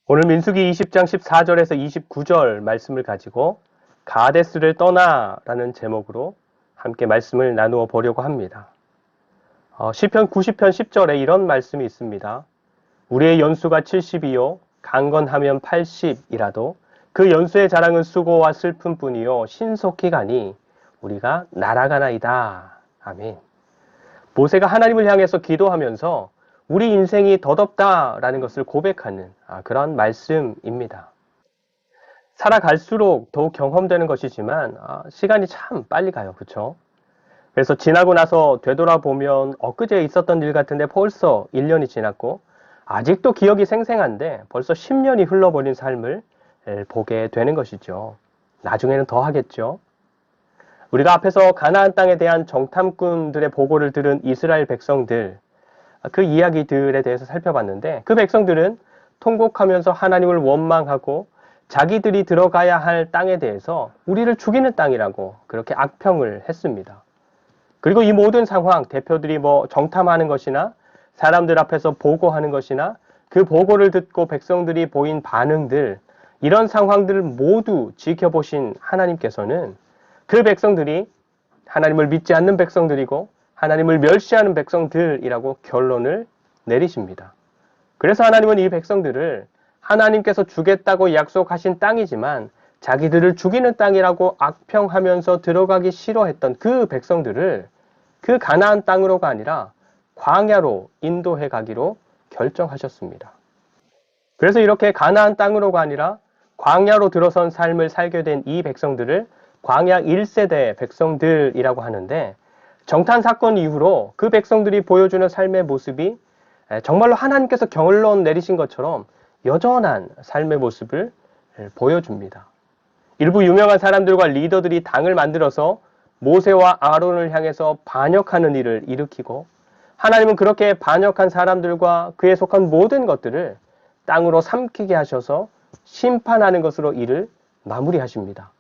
오늘 민수기 20장 14절에서 29절 말씀을 가지고 가데스를 떠나 라는 제목으로 함께 말씀을 나누어 보려고 합니다. 시편 90편 10절에 이런 말씀이 있습니다. 우리의 연수가 70이요 강건하면 80이라도 그 연수의 자랑은 수고와 슬픔뿐이요 신속히 가니 우리가 날아가나이다. 아멘. 모세가 하나님을 향해서 기도하면서 우리 인생이 덧없다라는 것을 고백하는 그런 말씀입니다. 살아갈수록 더욱 경험되는 것이지만 시간이 참 빨리 가요. 그렇죠? 그래서 지나고 나서 되돌아보면 엊그제 있었던 일 같은데 벌써 1년이 지났고 아직도 기억이 생생한데 벌써 10년이 흘러버린 삶을 보게 되는 것이죠. 나중에는 더 하겠죠. 우리가 앞에서 가나안 땅에 대한 정탐꾼들의 보고를 들은 이스라엘 백성들, 그 이야기들에 대해서 살펴봤는데 그 백성들은 통곡하면서 하나님을 원망하고 자기들이 들어가야 할 땅에 대해서 우리를 죽이는 땅이라고 그렇게 악평을 했습니다. 그리고 이 모든 상황, 대표들이 정탐하는 것이나 사람들 앞에서 보고하는 것이나 그 보고를 듣고 백성들이 보인 반응들, 이런 상황들을 모두 지켜보신 하나님께서는 그 백성들이 하나님을 믿지 않는 백성들이고 하나님을 멸시하는 백성들이라고 결론을 내리십니다. 그래서 하나님은 이 백성들을 하나님께서 주겠다고 약속하신 땅이지만 자기들을 죽이는 땅이라고 악평하면서 들어가기 싫어했던 그 백성들을 그 가나안 땅으로가 아니라 광야로 인도해 가기로 결정하셨습니다. 그래서 이렇게 가나안 땅으로가 아니라 광야로 들어선 삶을 살게 된 이 백성들을 광야 1세대 백성들이라고 하는데 정탐 사건 이후로 그 백성들이 보여주는 삶의 모습이 정말로 하나님께서 결론 내리신 것처럼 여전한 삶의 모습을 보여줍니다. 일부 유명한 사람들과 리더들이 당을 만들어서 모세와 아론을 향해서 반역하는 일을 일으키고 하나님은 그렇게 반역한 사람들과 그에 속한 모든 것들을 땅으로 삼키게 하셔서 심판하는 것으로 일을 마무리하십니다.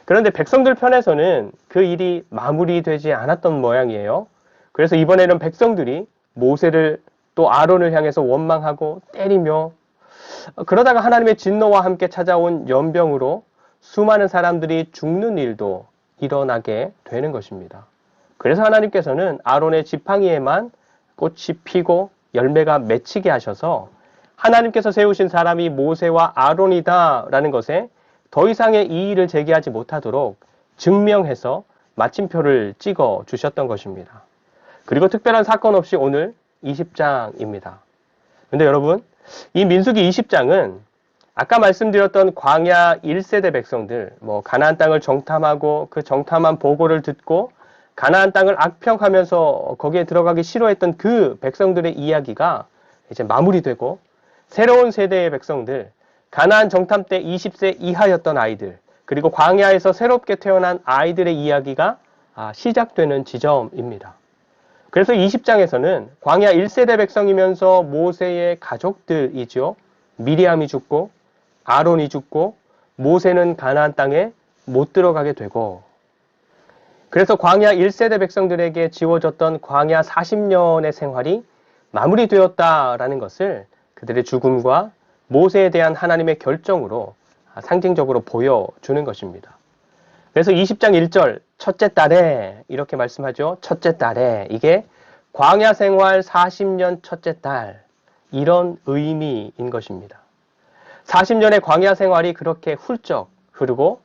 그런데 백성들 편에서는 그 일이 마무리되지 않았던 모양이에요. 그래서 이번에는 백성들이 모세를 또 아론을 향해서 원망하고 때리며 그러다가 하나님의 진노와 함께 찾아온 연병으로 수많은 사람들이 죽는 일도 일어나게 되는 것입니다. 그래서 하나님께서는 아론의 지팡이에만 꽃이 피고 열매가 맺히게 하셔서 하나님께서 세우신 사람이 모세와 아론이다라는 것에 더 이상의 이의를 제기하지 못하도록 증명해서 마침표를 찍어 주셨던 것입니다. 그리고 특별한 사건 없이 오늘 20장입니다. 그런데 여러분, 이 민수기 20장은 아까 말씀드렸던 광야 1세대 백성들, 가나안 땅을 정탐하고 그 정탐한 보고를 듣고 가나안 땅을 악평하면서 거기에 들어가기 싫어했던 그 백성들의 이야기가 이제 마무리되고 새로운 세대의 백성들, 가나안 정탐 때 20세 이하였던 아이들, 그리고 광야에서 새롭게 태어난 아이들의 이야기가 시작되는 지점입니다. 그래서 20장에서는 광야 1세대 백성이면서 모세의 가족들이죠. 미리암이 죽고 아론이 죽고 모세는 가나안 땅에 못 들어가게 되고 그래서 광야 1세대 백성들에게 지워졌던 광야 40년의 생활이 마무리되었다라는 것을 그들의 죽음과 모세에 대한 하나님의 결정으로 상징적으로 보여주는 것입니다. 그래서 20장 1절 첫째 달에 이렇게 말씀하죠. 첫째 달에 이게 광야 생활 40년 첫째 달 이런 의미인 것입니다. 40년의 광야 생활이 그렇게 훌쩍 흐르고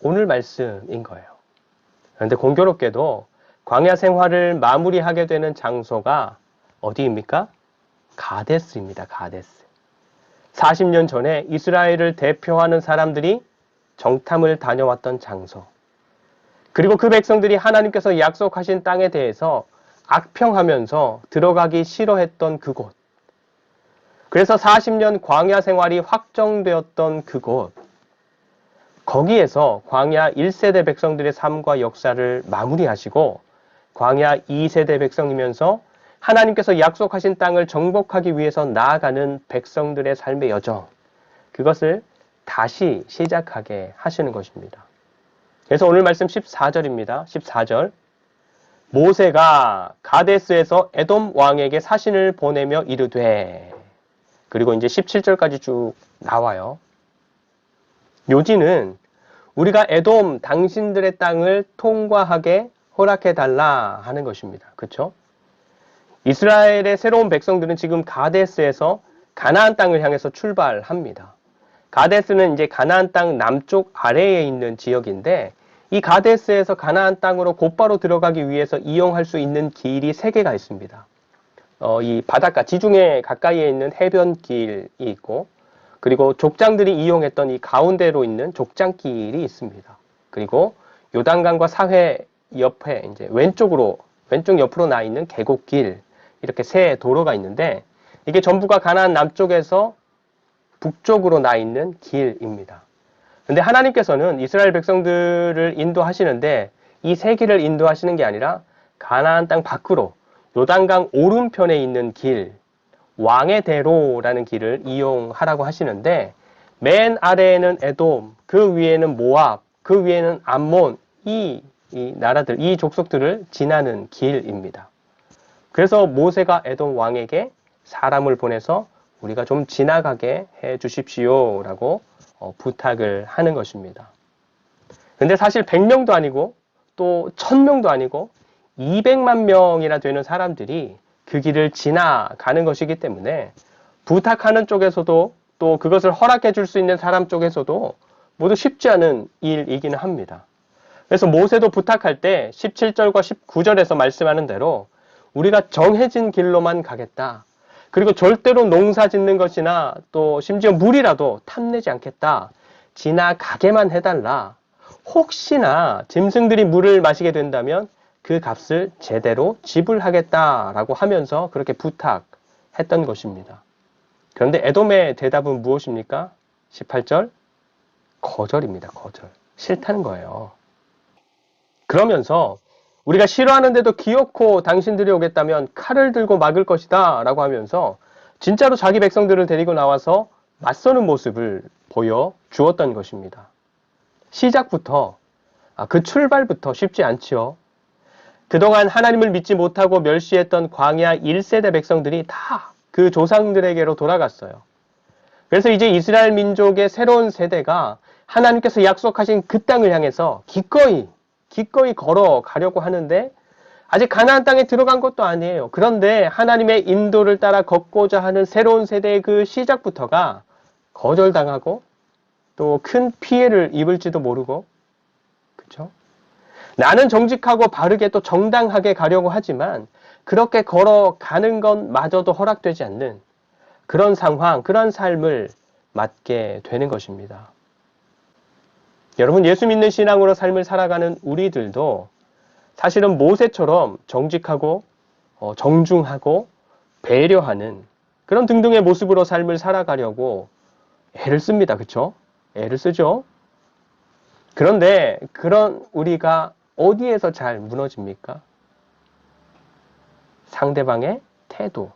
오늘 말씀인 거예요. 그런데 공교롭게도 광야 생활을 마무리하게 되는 장소가 어디입니까? 가데스입니다. 가데스. 40년 전에 이스라엘을 대표하는 사람들이 정탐을 다녀왔던 장소. 그리고 그 백성들이 하나님께서 약속하신 땅에 대해서 악평하면서 들어가기 싫어했던 그곳. 그래서 40년 광야 생활이 확정되었던 그곳. 거기에서 광야 1세대 백성들의 삶과 역사를 마무리하시고 광야 2세대 백성이면서 하나님께서 약속하신 땅을 정복하기 위해서 나아가는 백성들의 삶의 여정, 그것을 다시 시작하게 하시는 것입니다. 그래서 오늘 말씀 14절입니다. 14절. 모세가 가데스에서 에돔 왕에게 사신을 보내며 이르되, 그리고 이제 17절까지 쭉 나와요. 요지는 우리가 에돔 당신들의 땅을 통과하게 허락해달라 하는 것입니다. 그렇죠? 이스라엘의 새로운 백성들은 지금 가데스에서 가나안 땅을 향해서 출발합니다. 가데스는 이제 가나안 땅 남쪽 아래에 있는 지역인데 이 가데스에서 가나안 땅으로 곧바로 들어가기 위해서 이용할 수 있는 길이 3개가 있습니다. 이 바닷가 지중해 가까이에 있는 해변길이 있고 그리고 족장들이 이용했던 이 가운데로 있는 족장길이 있습니다. 그리고 요단강과 사회 옆에 이제 왼쪽 옆으로 나 있는 계곡길 이렇게 3도로가 있는데 이게 전부가 가나안 남쪽에서 북쪽으로 나 있는 길입니다. 근데 하나님께서는 이스라엘 백성들을 인도하시는데 이 3길을 인도하시는 게 아니라 가나안 땅 밖으로 요단강 오른편에 있는 길, 왕의 대로라는 길을 이용하라고 하시는데 맨 아래에는 에돔, 그 위에는 모압, 그 위에는 암몬, 이 나라들, 이 족속들을 지나는 길입니다. 그래서 모세가 에돔 왕에게 사람을 보내서 우리가 좀 지나가게 해 주십시오 라고 부탁을 하는 것입니다. 근데 사실 100명도 아니고 또 1000명도 아니고 200만 명이나 되는 사람들이 그 길을 지나가는 것이기 때문에 부탁하는 쪽에서도 또 그것을 허락해 줄 수 있는 사람 쪽에서도 모두 쉽지 않은 일이기는 합니다. 그래서 모세도 부탁할 때 17절과 19절에서 말씀하는 대로 우리가 정해진 길로만 가겠다. 그리고 절대로 농사 짓는 것이나 또 심지어 물이라도 탐내지 않겠다. 지나가게만 해달라. 혹시나 짐승들이 물을 마시게 된다면 그 값을 제대로 지불하겠다라고 하면서 그렇게 부탁했던 것입니다. 그런데 에돔의 대답은 무엇입니까? 18절 거절입니다. 거절. 싫다는 거예요. 그러면서 우리가 싫어하는데도 기어코 당신들이 오겠다면 칼을 들고 막을 것이다 라고 하면서 진짜로 자기 백성들을 데리고 나와서 맞서는 모습을 보여주었던 것입니다. 시작부터 그 출발부터 쉽지 않지요. 그동안 하나님을 믿지 못하고 멸시했던 광야 1세대 백성들이 다 그 조상들에게로 돌아갔어요. 그래서 이제 이스라엘 민족의 새로운 세대가 하나님께서 약속하신 그 땅을 향해서 기꺼이 걸어가려고 하는데 아직 가나안 땅에 들어간 것도 아니에요. 그런데 하나님의 인도를 따라 걷고자 하는 새로운 세대의 그 시작부터가 거절당하고 또 큰 피해를 입을지도 모르고 그렇죠? 나는 정직하고 바르게 또 정당하게 가려고 하지만 그렇게 걸어가는 것마저도 허락되지 않는 그런 상황, 그런 삶을 맞게 되는 것입니다. 여러분, 예수 믿는 신앙으로 삶을 살아가는 우리들도 사실은 모세처럼 정직하고 정중하고 배려하는 그런 등등의 모습으로 삶을 살아가려고 애를 씁니다. 그렇죠? 애를 쓰죠. 그런데 그런 우리가 어디에서 잘 무너집니까? 상대방의 태도.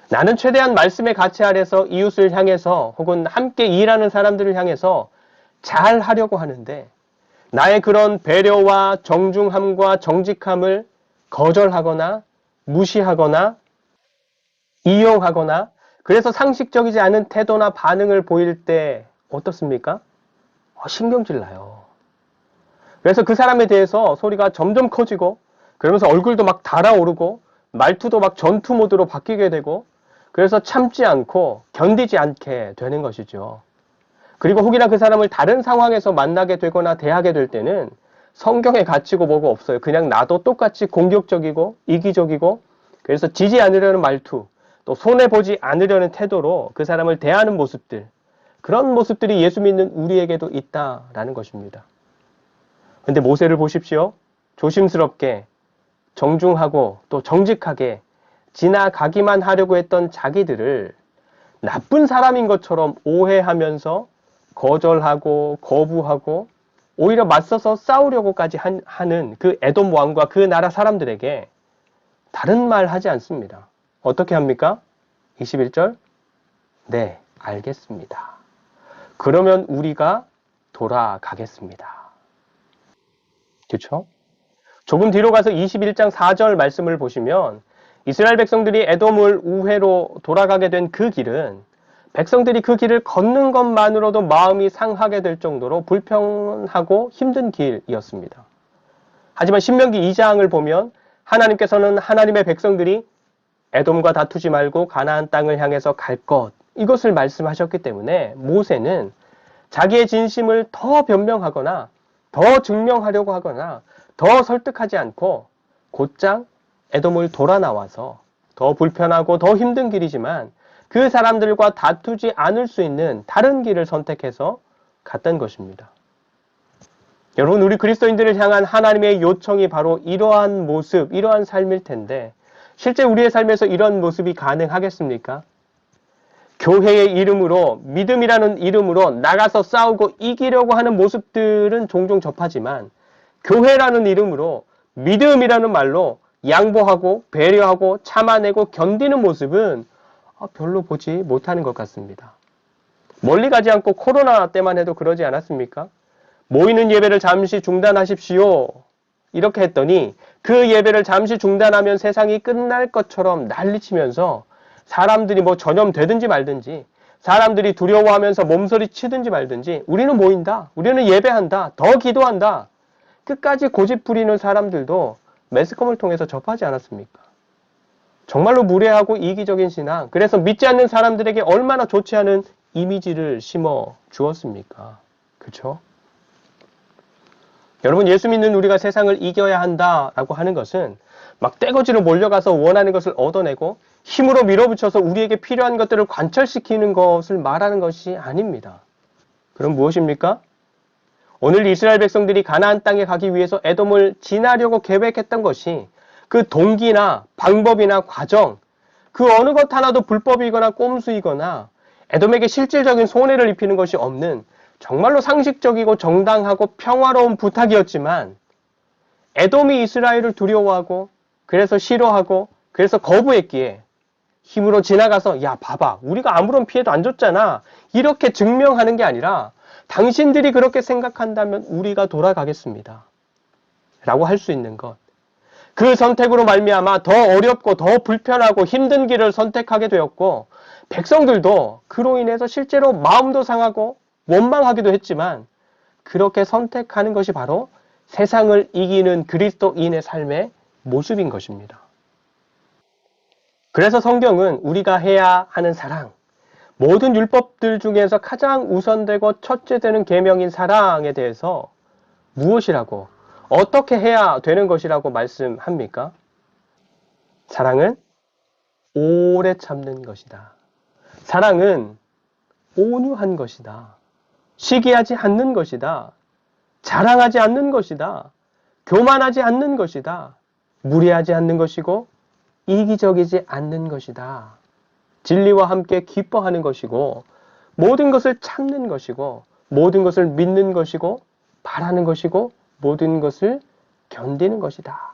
나는 최대한 말씀의 가치 아래서 이웃을 향해서 혹은 함께 일하는 사람들을 향해서 잘 하려고 하는데 나의 그런 배려와 정중함과 정직함을 거절하거나 무시하거나 이용하거나 그래서 상식적이지 않은 태도나 반응을 보일 때 어떻습니까? 신경질 나요. 그래서 그 사람에 대해서 소리가 점점 커지고 그러면서 얼굴도 막 달아오르고 말투도 막 전투 모드로 바뀌게 되고 그래서 참지 않고 견디지 않게 되는 것이죠. 그리고 혹이나 그 사람을 다른 상황에서 만나게 되거나 대하게 될 때는 성경에 갇히고 뭐고 없어요. 그냥 나도 똑같이 공격적이고 이기적이고 그래서 지지 않으려는 말투 또 손해보지 않으려는 태도로 그 사람을 대하는 모습들 그런 모습들이 예수 믿는 우리에게도 있다라는 것입니다. 근데 모세를 보십시오. 조심스럽게 정중하고 또 정직하게 지나가기만 하려고 했던 자기들을 나쁜 사람인 것처럼 오해하면서 거절하고 거부하고 오히려 맞서서 싸우려고까지 하는 그 에돔 왕과 그 나라 사람들에게 다른 말 하지 않습니다. 어떻게 합니까? 21절 네, 알겠습니다. 그러면 우리가 돌아가겠습니다. 그렇죠? 조금 뒤로 가서 21장 4절 말씀을 보시면 이스라엘 백성들이 에돔을 우회로 돌아가게 된 그 길은 백성들이 그 길을 걷는 것만으로도 마음이 상하게 될 정도로 불편하고 힘든 길이었습니다. 하지만 신명기 2장을 보면 하나님께서는 하나님의 백성들이 에돔과 다투지 말고 가나안 땅을 향해서 갈 것, 이것을 말씀하셨기 때문에 모세는 자기의 진심을 더 변명하거나 더 증명하려고 하거나 더 설득하지 않고 곧장 에돔을 돌아 나와서 더 불편하고 더 힘든 길이지만 그 사람들과 다투지 않을 수 있는 다른 길을 선택해서 갔던 것입니다. 여러분, 우리 그리스도인들을 향한 하나님의 요청이 바로 이러한 모습, 이러한 삶일 텐데 실제 우리의 삶에서 이런 모습이 가능하겠습니까? 교회의 이름으로, 믿음이라는 이름으로 나가서 싸우고 이기려고 하는 모습들은 종종 접하지만 교회라는 이름으로 믿음이라는 말로 양보하고 배려하고 참아내고 견디는 모습은 별로 보지 못하는 것 같습니다. 멀리 가지 않고 코로나 때만 해도 그러지 않았습니까? 모이는 예배를 잠시 중단하십시오. 이렇게 했더니 그 예배를 잠시 중단하면 세상이 끝날 것처럼 난리치면서 사람들이 전염되든지 말든지 사람들이 두려워하면서 몸서리 치든지 말든지 우리는 모인다. 우리는 예배한다. 더 기도한다. 끝까지 고집 부리는 사람들도 매스컴을 통해서 접하지 않았습니까? 정말로 무례하고 이기적인 신앙, 그래서 믿지 않는 사람들에게 얼마나 좋지 않은 이미지를 심어 주었습니까? 그렇죠? 여러분, 예수 믿는 우리가 세상을 이겨야 한다라고 하는 것은 막 떼거지로 몰려가서 원하는 것을 얻어내고 힘으로 밀어붙여서 우리에게 필요한 것들을 관철시키는 것을 말하는 것이 아닙니다. 그럼 무엇입니까? 오늘 이스라엘 백성들이 가나안 땅에 가기 위해서 에돔을 지나려고 계획했던 것이 그 동기나 방법이나 과정, 그 어느 것 하나도 불법이거나 꼼수이거나 에돔에게 실질적인 손해를 입히는 것이 없는 정말로 상식적이고 정당하고 평화로운 부탁이었지만 에돔이 이스라엘을 두려워하고 그래서 싫어하고 그래서 거부했기에 힘으로 지나가서 야 봐봐 우리가 아무런 피해도 안 줬잖아 이렇게 증명하는 게 아니라 당신들이 그렇게 생각한다면 우리가 돌아가겠습니다 라고 할 수 있는 것, 그 선택으로 말미암아 더 어렵고 더 불편하고 힘든 길을 선택하게 되었고 백성들도 그로 인해서 실제로 마음도 상하고 원망하기도 했지만 그렇게 선택하는 것이 바로 세상을 이기는 그리스도인의 삶의 모습인 것입니다. 그래서 성경은 우리가 해야 하는 사랑, 모든 율법들 중에서 가장 우선되고 첫째 되는 계명인 사랑에 대해서 무엇이라고, 어떻게 해야 되는 것이라고 말씀합니까? 사랑은 오래 참는 것이다. 사랑은 온유한 것이다. 시기하지 않는 것이다. 자랑하지 않는 것이다. 교만하지 않는 것이다. 무례하지 않는 것이고 이기적이지 않는 것이다. 진리와 함께 기뻐하는 것이고 모든 것을 참는 것이고 모든 것을 믿는 것이고 바라는 것이고 모든 것을 견디는 것이다.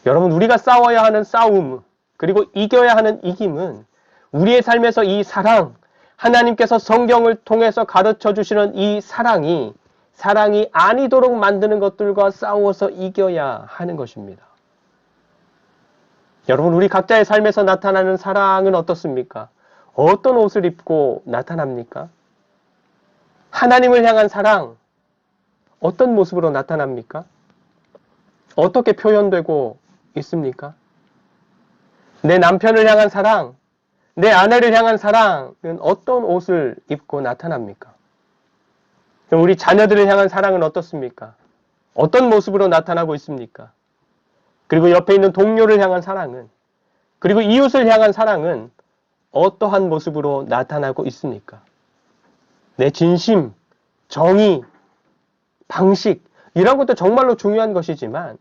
여러분, 우리가 싸워야 하는 싸움 그리고 이겨야 하는 이김은 우리의 삶에서 이 사랑, 하나님께서 성경을 통해서 가르쳐 주시는 이 사랑이 아니도록 만드는 것들과 싸워서 이겨야 하는 것입니다. 여러분, 우리 각자의 삶에서 나타나는 사랑은 어떻습니까? 어떤 옷을 입고 나타납니까? 하나님을 향한 사랑, 어떤 모습으로 나타납니까? 어떻게 표현되고 있습니까? 내 남편을 향한 사랑, 내 아내를 향한 사랑은 어떤 옷을 입고 나타납니까? 그럼 우리 자녀들을 향한 사랑은 어떻습니까? 어떤 모습으로 나타나고 있습니까? 그리고 옆에 있는 동료를 향한 사랑은, 그리고 이웃을 향한 사랑은 어떠한 모습으로 나타나고 있습니까? 내 진심, 정의, 방식, 이런 것도 정말로 중요한 것이지만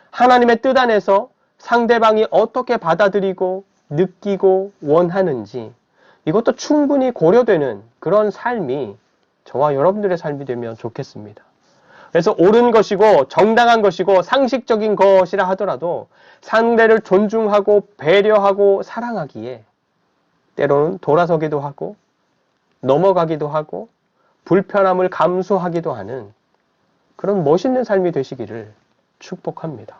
하나님의 뜻 안에서 상대방이 어떻게 받아들이고 느끼고 원하는지 이것도 충분히 고려되는 그런 삶이 저와 여러분들의 삶이 되면 좋겠습니다. 그래서 옳은 것이고 정당한 것이고 상식적인 것이라 하더라도 상대를 존중하고 배려하고 사랑하기에 때로는 돌아서기도 하고 넘어가기도 하고 불편함을 감수하기도 하는 그런 멋있는 삶이 되시기를 축복합니다.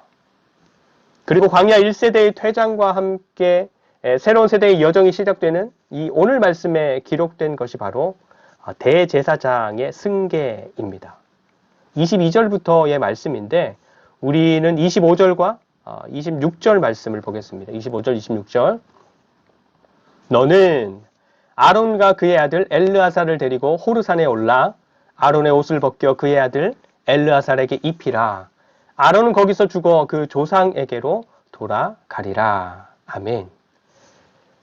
그리고 광야 1세대의 퇴장과 함께 새로운 세대의 여정이 시작되는 이 오늘 말씀에 기록된 것이 바로 대제사장의 승계입니다. 22절부터의 말씀인데 우리는 25절과 26절 말씀을 보겠습니다. 25절, 26절. 너는 아론과 그의 아들 엘르아살을 데리고 호르산에 올라 아론의 옷을 벗겨 그의 아들 엘르아살에게 입히라. 아론은 거기서 죽어 그 조상에게로 돌아가리라. 아멘.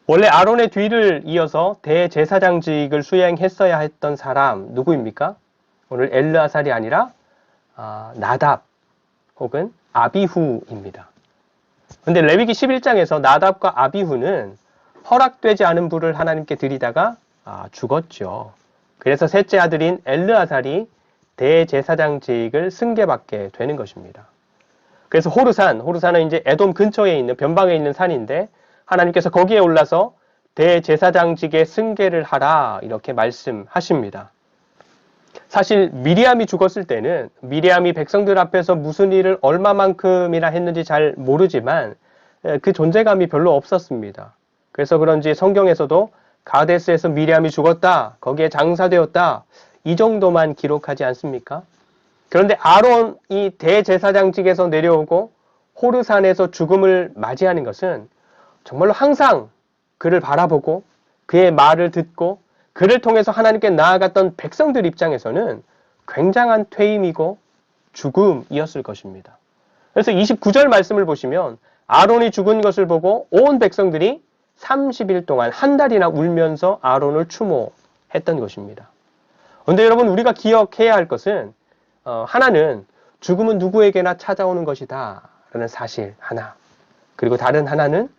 원래 아론의 뒤를 이어서 대제사장직을 수행했어야 했던 사람 누구입니까? 오늘 엘르아살이 아니라 나답 혹은 아비후입니다. 그런데 레위기 11장에서 나답과 아비후는 허락되지 않은 불을 하나님께 드리다가 죽었죠. 그래서 셋째 아들인 엘르아살이 대제사장직을 승계받게 되는 것입니다. 그래서 호르산은 이제 에돔 근처에 있는 변방에 있는 산인데 하나님께서 거기에 올라서 대제사장직의 승계를 하라 이렇게 말씀하십니다. 사실 미리암이 죽었을 때는 미리암이 백성들 앞에서 무슨 일을 얼마만큼이나 했는지 잘 모르지만 그 존재감이 별로 없었습니다. 그래서 그런지 성경에서도 가데스에서 미리암이 죽었다, 거기에 장사되었다 이 정도만 기록하지 않습니까? 그런데 아론이 대제사장직에서 내려오고 호르산에서 죽음을 맞이하는 것은 정말로 항상 그를 바라보고 그의 말을 듣고 그를 통해서 하나님께 나아갔던 백성들 입장에서는 굉장한 퇴임이고 죽음이었을 것입니다. 그래서 29절 말씀을 보시면 아론이 죽은 것을 보고 온 백성들이 30일 동안 한 달이나 울면서 아론을 추모했던 것입니다. 그런데 여러분 우리가 기억해야 할 것은 하나는 죽음은 누구에게나 찾아오는 것이다 라는 사실 하나, 그리고 다른 하나는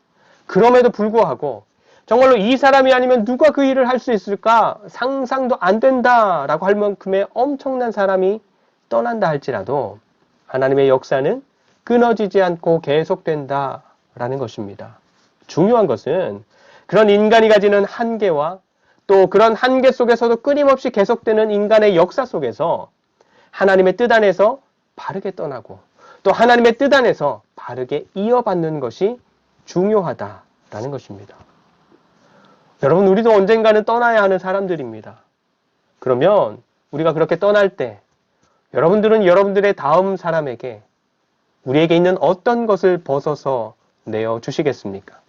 그럼에도 불구하고 정말로 이 사람이 아니면 누가 그 일을 할 수 있을까 상상도 안 된다라고 할 만큼의 엄청난 사람이 떠난다 할지라도 하나님의 역사는 끊어지지 않고 계속된다라는 것입니다. 중요한 것은 그런 인간이 가지는 한계와 또 그런 한계 속에서도 끊임없이 계속되는 인간의 역사 속에서 하나님의 뜻 안에서 바르게 떠나고 또 하나님의 뜻 안에서 바르게 이어받는 것이 중요하다라는 것입니다. 여러분 우리도 언젠가는 떠나야 하는 사람들입니다. 그러면 우리가 그렇게 떠날 때 여러분들은 여러분들의 다음 사람에게 우리에게 있는 어떤 것을 벗어서 내어주시겠습니까?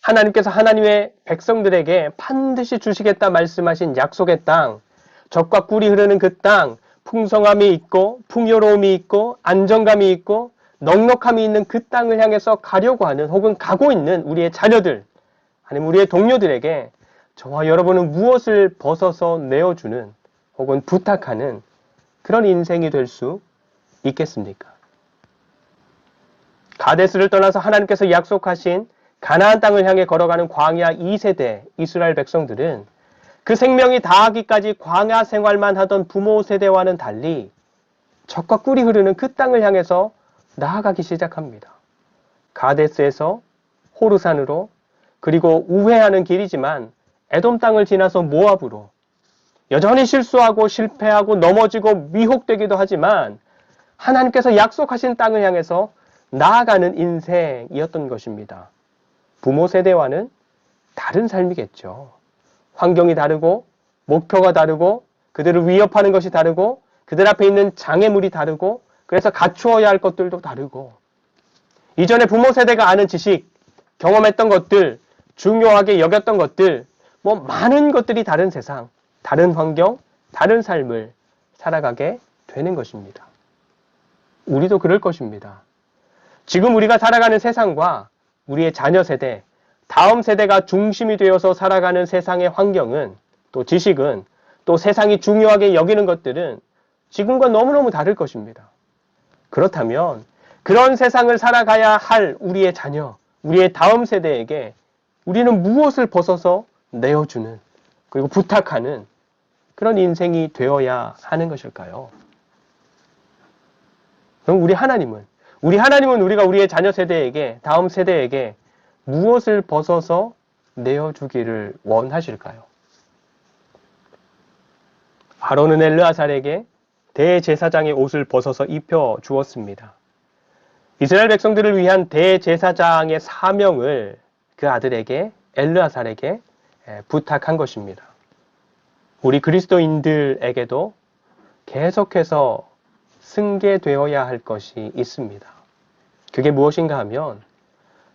하나님께서 하나님의 백성들에게 반드시 주시겠다 말씀하신 약속의 땅, 젖과 꿀이 흐르는 그 땅, 풍성함이 있고 풍요로움이 있고 안정감이 있고 넉넉함이 있는 그 땅을 향해서 가려고 하는 혹은 가고 있는 우리의 자녀들 아니면 우리의 동료들에게 저와 여러분은 무엇을 벗어서 내어주는 혹은 부탁하는 그런 인생이 될 수 있겠습니까? 가데스를 떠나서 하나님께서 약속하신 가나안 땅을 향해 걸어가는 광야 2세대 이스라엘 백성들은 그 생명이 다하기까지 광야 생활만 하던 부모 세대와는 달리 젖과 꿀이 흐르는 그 땅을 향해서 나아가기 시작합니다. 가데스에서 호르산으로 그리고 우회하는 길이지만 에돔 땅을 지나서 모압으로 여전히 실수하고 실패하고 넘어지고 미혹되기도 하지만 하나님께서 약속하신 땅을 향해서 나아가는 인생이었던 것입니다. 부모 세대와는 다른 삶이겠죠. 환경이 다르고 목표가 다르고 그들을 위협하는 것이 다르고 그들 앞에 있는 장애물이 다르고 그래서 갖추어야 할 것들도 다르고 이전에 부모 세대가 아는 지식, 경험했던 것들, 중요하게 여겼던 것들 많은 것들이 다른 세상, 다른 환경, 다른 삶을 살아가게 되는 것입니다. 우리도 그럴 것입니다. 지금 우리가 살아가는 세상과 우리의 자녀 세대, 다음 세대가 중심이 되어서 살아가는 세상의 환경은 또 지식은 또 세상이 중요하게 여기는 것들은 지금과 너무너무 다를 것입니다. 그렇다면 그런 세상을 살아가야 할 우리의 자녀, 우리의 다음 세대에게 우리는 무엇을 벗어서 내어주는 그리고 부탁하는 그런 인생이 되어야 하는 것일까요? 그럼 우리 하나님은 우리가 우리의 자녀 세대에게, 다음 세대에게 무엇을 벗어서 내어주기를 원하실까요? 아론은 엘르아살에게 대제사장의 옷을 벗어서 입혀 주었습니다. 이스라엘 백성들을 위한 대제사장의 사명을 그 아들에게 엘르아살에게 부탁한 것입니다. 우리 그리스도인들에게도 계속해서 승계되어야 할 것이 있습니다. 그게 무엇인가 하면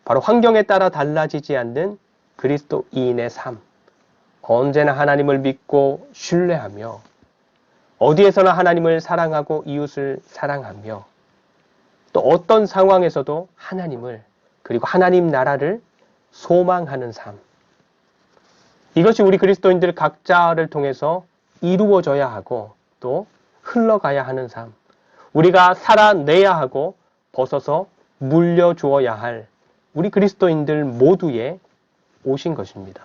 바로 환경에 따라 달라지지 않는 그리스도인의 삶. 언제나 하나님을 믿고 신뢰하며 어디에서나 하나님을 사랑하고 이웃을 사랑하며 또 어떤 상황에서도 하나님을 그리고 하나님 나라를 소망하는 삶. 이것이 우리 그리스도인들 각자를 통해서 이루어져야 하고 또 흘러가야 하는 삶. 우리가 살아내야 하고 벗어서 물려주어야 할 우리 그리스도인들 모두의 옷인 것입니다.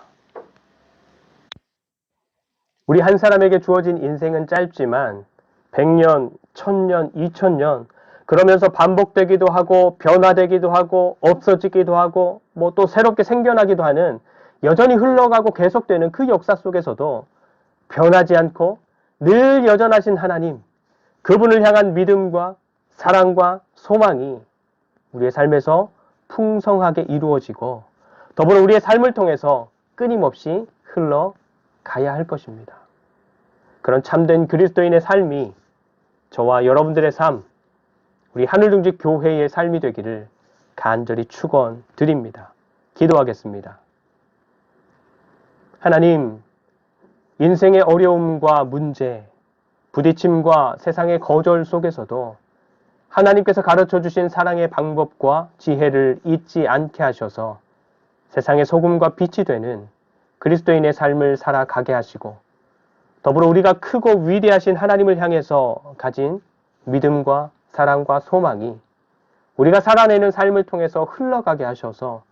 우리 한 사람에게 주어진 인생은 짧지만 100년, 1000년, 2000년 그러면서 반복되기도 하고 변화되기도 하고 없어지기도 하고 뭐 또 새롭게 생겨나기도 하는 여전히 흘러가고 계속되는 그 역사 속에서도 변하지 않고 늘 여전하신 하나님, 그분을 향한 믿음과 사랑과 소망이 우리의 삶에서 풍성하게 이루어지고 더불어 우리의 삶을 통해서 끊임없이 흘러가야 할 것입니다. 그런 참된 그리스도인의 삶이 저와 여러분들의 삶, 우리 하늘중직 교회의 삶이 되기를 간절히 축원드립니다. 기도하겠습니다. 하나님, 인생의 어려움과 문제, 부딪힘과 세상의 거절 속에서도 하나님께서 가르쳐 주신 사랑의 방법과 지혜를 잊지 않게 하셔서 세상의 소금과 빛이 되는 그리스도인의 삶을 살아가게 하시고 더불어 우리가 크고 위대하신 하나님을 향해서 가진 믿음과 사랑과 소망이 우리가 살아내는 삶을 통해서 흘러가게 하셔서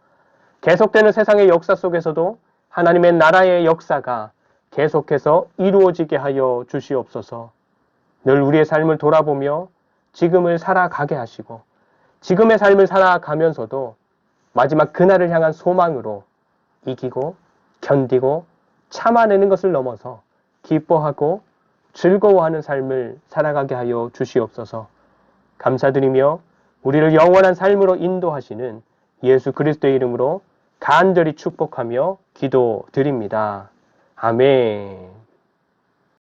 계속되는 세상의 역사 속에서도 하나님의 나라의 역사가 계속해서 이루어지게 하여 주시옵소서. 늘 우리의 삶을 돌아보며 지금을 살아가게 하시고 지금의 삶을 살아가면서도 마지막 그날을 향한 소망으로 이기고 견디고 참아내는 것을 넘어서 기뻐하고 즐거워하는 삶을 살아가게 하여 주시옵소서. 감사드리며 우리를 영원한 삶으로 인도하시는 예수 그리스도의 이름으로 간절히 축복하며 기도드립니다. 아멘.